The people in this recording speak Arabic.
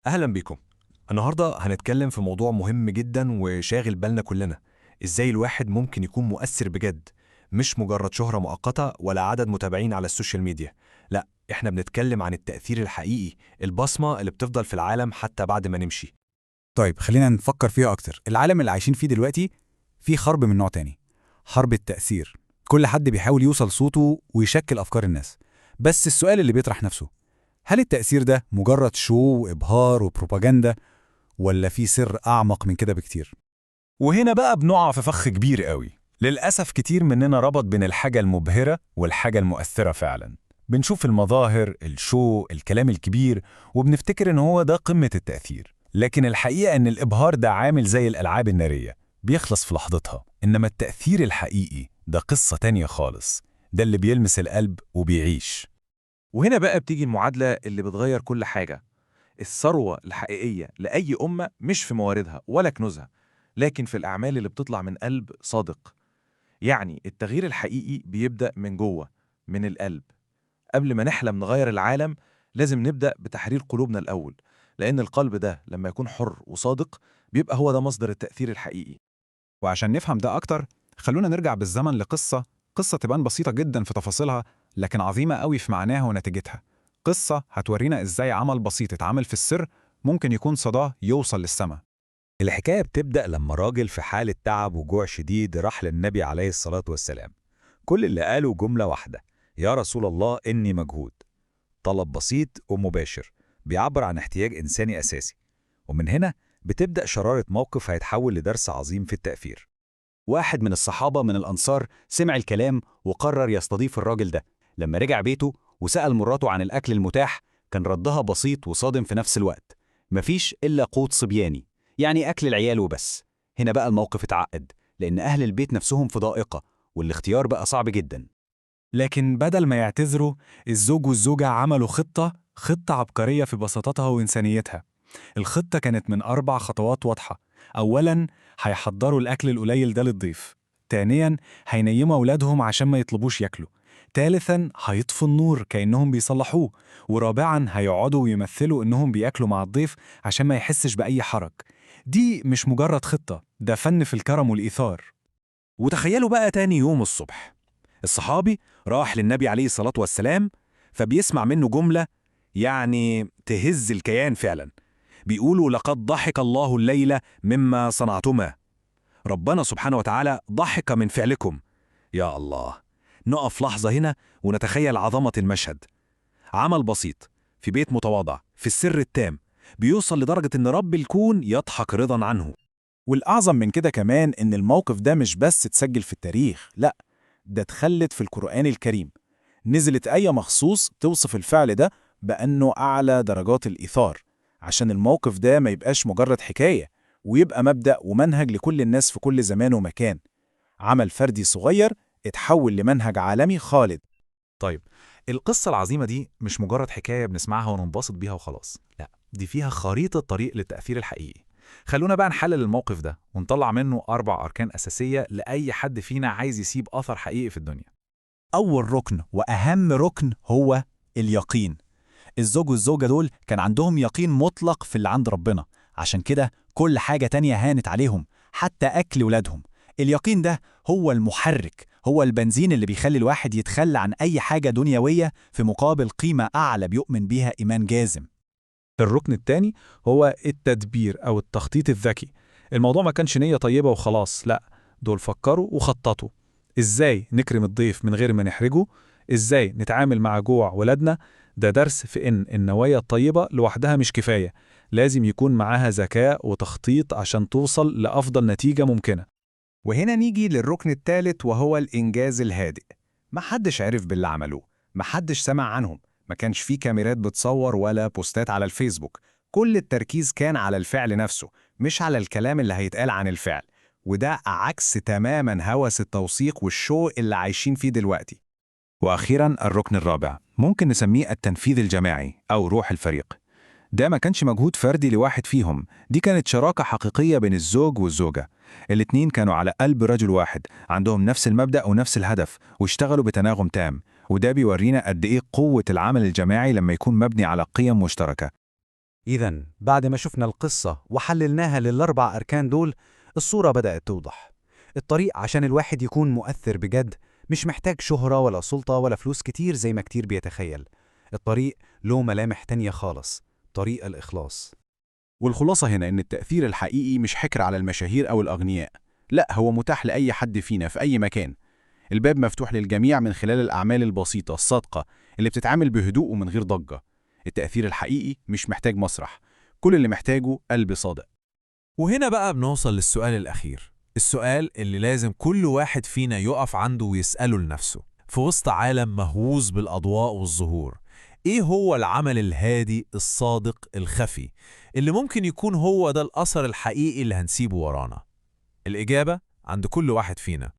أهلا بيكم. النهاردة هنتكلم في موضوع مهم جدا وشاغل بالنا كلنا. إزاي الواحد ممكن يكون مؤثر بجد، مش مجرد شهرة مؤقتة ولا عدد متابعين على السوشيال ميديا. لا، إحنا بنتكلم عن التأثير الحقيقي، البصمة اللي بتفضل في العالم حتى بعد ما نمشي. طيب خلينا نفكر فيها أكتر. العالم اللي عايشين فيه دلوقتي فيه حرب من نوع تاني، حرب التأثير. كل حد بيحاول يوصل صوته ويشكل أفكار الناس. بس السؤال اللي بيطرح نفسه، هل التأثير ده مجرد شو وإبهار وبروباجندا، ولا في سر أعمق من كده بكتير؟ وهنا بقى بنقع في فخ كبير قوي. للأسف كتير مننا ربط بين الحاجة المبهرة والحاجة المؤثرة فعلا. بنشوف المظاهر، الشو، الكلام الكبير، وبنفتكر إن هو ده قمة التأثير. لكن الحقيقة إن الإبهار ده عامل زي الألعاب النارية، بيخلص في لحظتها. إنما التأثير الحقيقي ده قصة تانية خالص، ده اللي بيلمس القلب وبيعيش. وهنا بقى بتيجي المعادلة اللي بتغير كل حاجة. الثروة الحقيقية لأي أمة مش في مواردها ولا كنوزها، لكن في الأعمال اللي بتطلع من قلب صادق. يعني التغيير الحقيقي بيبدأ من جوه، من القلب. قبل ما نحلم نغير العالم لازم نبدأ بتحرير قلوبنا الأول، لأن القلب ده لما يكون حر وصادق بيبقى هو ده مصدر التأثير الحقيقي. وعشان نفهم ده أكتر، خلونا نرجع بالزمن قصة تبان بسيطة جدا في تفاصيلها، لكن عظيمة قوي في معناها ونتيجتها. قصة هتورينا إزاي عمل بسيط اتعمل في السر ممكن يكون صداه يوصل للسما. الحكاية بتبدأ لما راجل في حالة تعب وجوع شديد راح للنبي عليه الصلاة والسلام. كل اللي قاله جملة واحدة: يا رسول الله إني مجهود. طلب بسيط ومباشر، بيعبر عن احتياج إنساني أساسي. ومن هنا بتبدأ شرارة موقف هيتحول لدرس عظيم في التأثير. واحد من الصحابة من الأنصار سمع الكلام وقرر يستضيف الراجل ده. لما رجع بيته وسأل مراته عن الأكل المتاح، كان ردها بسيط وصادم في نفس الوقت: مفيش إلا قوت صبياني، يعني أكل العيال وبس. هنا بقى الموقف اتعقد، لأن أهل البيت نفسهم في ضائقة، والاختيار بقى صعب جدا. لكن بدل ما يعتذروا، الزوج والزوجة عملوا خطة عبقرية في بساطتها وإنسانيتها. الخطة كانت من 4 خطوات واضحة. أولاً، هيحضروا الأكل القليل ده للضيف. تانياً، هينيموا أولادهم عشان ما يطلبوش ياكلوا. تالتاً، هيطفوا النور كأنهم بيصلحوه. ورابعاً، هيقعدوا ويمثلوا إنهم بياكلوا مع الضيف عشان ما يحسش بأي حرج. دي مش مجرد خطة، ده فن في الكرم والإيثار. وتخيلوا بقى تاني يوم الصبح، الصحابي راح للنبي عليه الصلاة والسلام، فبيسمع منه جملة يعني تهز الكيان فعلا. بيقولوا: لقد ضحك الله الليلة مما صنعتما. ربنا سبحانه وتعالى ضحك من فعلكم. يا الله، نقف لحظة هنا ونتخيل عظمة المشهد. عمل بسيط في بيت متواضع في السر التام، بيوصل لدرجة إن رب الكون يضحك رضا عنه. والأعظم من كده كمان إن الموقف ده مش بس اتسجل في التاريخ، لأ، ده اتخلد في القرآن الكريم. نزلت آية مخصوص توصف الفعل ده بأنه أعلى درجات الإيثار، عشان الموقف ده ما يبقاش مجرد حكاية، ويبقى مبدأ ومنهج لكل الناس في كل زمان ومكان. عمل فردي صغير اتحول لمنهج عالمي خالد. طيب، القصة العظيمة دي مش مجرد حكاية بنسمعها وننبسط بيها وخلاص، لا، دي فيها خريطة طريق للتأثير الحقيقي. خلونا بقى نحلل الموقف ده ونطلع منه 4 أركان أساسية لأي حد فينا عايز يسيب أثر حقيقي في الدنيا. أول ركن وأهم ركن هو اليقين. الزوج والزوجة دول كان عندهم يقين مطلق في اللي عند ربنا، عشان كده كل حاجة تانية هانت عليهم، حتى أكل ولادهم. اليقين ده هو المحرك، هو البنزين اللي بيخلي الواحد يتخلى عن أي حاجة دنيوية في مقابل قيمة أعلى بيؤمن بيها إيمان جازم. الركن الثاني هو التدبير أو التخطيط الذكي. الموضوع ما كانش نية طيبة وخلاص، لا، دول فكروا وخططوا. إزاي نكرم الضيف من غير ما نحرجه؟ إزاي نتعامل مع جوع ولادنا؟ ده درس في إن النوايا الطيبة لوحدها مش كفاية، لازم يكون معاها ذكاء وتخطيط عشان توصل لأفضل نتيجة ممكنة. وهنا نيجي للركن الثالث وهو الإنجاز الهادئ. محدش عرف باللي عملوه، محدش سمع عنهم، ما كانش فيه كاميرات بتصور ولا بوستات على الفيسبوك. كل التركيز كان على الفعل نفسه، مش على الكلام اللي هيتقال عن الفعل. وده عكس تماما هوس التوثيق والشو اللي عايشين فيه دلوقتي. وأخيرا الركن الرابع ممكن نسميه التنفيذ الجماعي أو روح الفريق. ده ما كانش مجهود فردي لواحد فيهم، دي كانت شراكة حقيقية بين الزوج والزوجة. الاتنين كانوا على قلب رجل واحد، عندهم نفس المبدأ ونفس الهدف، واشتغلوا بتناغم تام. وده بيورينا قد إيه قوة العمل الجماعي لما يكون مبني على قيم مشتركة. إذن بعد ما شفنا القصة وحللناها للأربع أركان دول، الصورة بدأت توضح. الطريق عشان الواحد يكون مؤثر بجد مش محتاج شهرة ولا سلطة ولا فلوس كتير زي ما كتير بيتخيل. الطريق له ملامح تانية خالص، طريق الإخلاص. والخلاصة هنا إن التأثير الحقيقي مش حكر على المشاهير أو الأغنياء، لا، هو متاح لأي حد فينا في أي مكان. الباب مفتوح للجميع من خلال الأعمال البسيطة الصادقة اللي بتتعامل بهدوء ومن غير ضجة. التأثير الحقيقي مش محتاج مسرح، كل اللي محتاجه قلب صادق. وهنا بقى بنوصل للسؤال الأخير، السؤال اللي لازم كل واحد فينا يقف عنده ويسأله لنفسه. في وسط عالم مهووس بالأضواء والظهور، إيه هو العمل الهادي الصادق الخفي اللي ممكن يكون هو ده الأثر الحقيقي اللي هنسيبه ورانا؟ الإجابة عند كل واحد فينا.